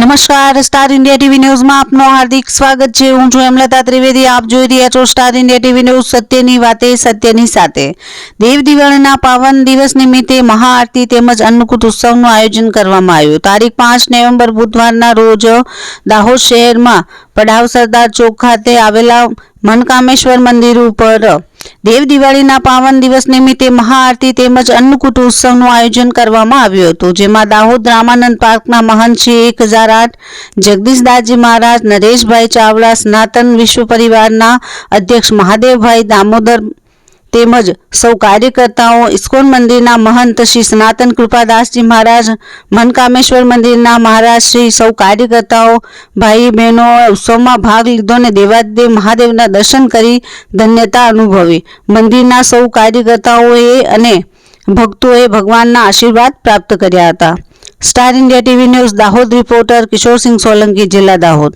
નમસ્કાર, star India TV ન્યૂઝમાં આપનું હાર્દિક સ્વાગત છે। હું છું હેમલતા ત્રિવેદી। આપ જોઈ રહ્યા છો સ્ટાર ઇન્ડિયા ટીવી ન્યૂઝ। સત્યની વાતે સત્યની સાથે। દેવ દિવાળીના પાવન દિવસ નિમિત્તે મહાઆરતી તેમજ અન્નકૂટ ઉત્સવનું આયોજન કરવામાં આવ્યું। તારીખ 5 નવેમ્બર બુધવારના રોજ દાહોદ શહેરમાં પડાવ સરદાર ચોક ખાતે આવેલા મનકામેશ્વર મંદિર ઉપર દેવ દિવાળીના પાવન દિવસ નિમિત્તે મહાઆરતી તેમજ અન્નકૂટ ઉત્સવનું આયોજન કરવામાં આવ્યું હતું, જેમાં દાહોદ રામાનંદ પાર્કના મહંત શ્રી 1008 જગદીશદાસજી મહારાજ, નરેશભાઈ ચાવડા, સનાતન વિશ્વ પરિવારના અધ્યક્ષ મહાદેવભાઈ દામોદર તેમજ સૌ કાર્યકર્તાઓ, ઇસ્કોન મંદિરના મહંત શ્રી સનાતન કૃપાદાસજી મહારાજ, મનકામેશ્વર મંદિરના મહારાજ શ્રી, સૌ કાર્યકર્તાઓ, ભાઈ બહેનો ઉત્સવમાં ભાગ લીધો અને દેવાદેવ મહાદેવના દર્શન કરી ધન્યતા અનુભવી। મંદિરના સૌ કાર્યકર્તાઓએ અને ભક્તોએ ભગવાનના આશીર્વાદ પ્રાપ્ત કર્યા હતા। Star India TV news Dahod reporter Kishorsinh Solanki, જિલ્લા દાહોદ।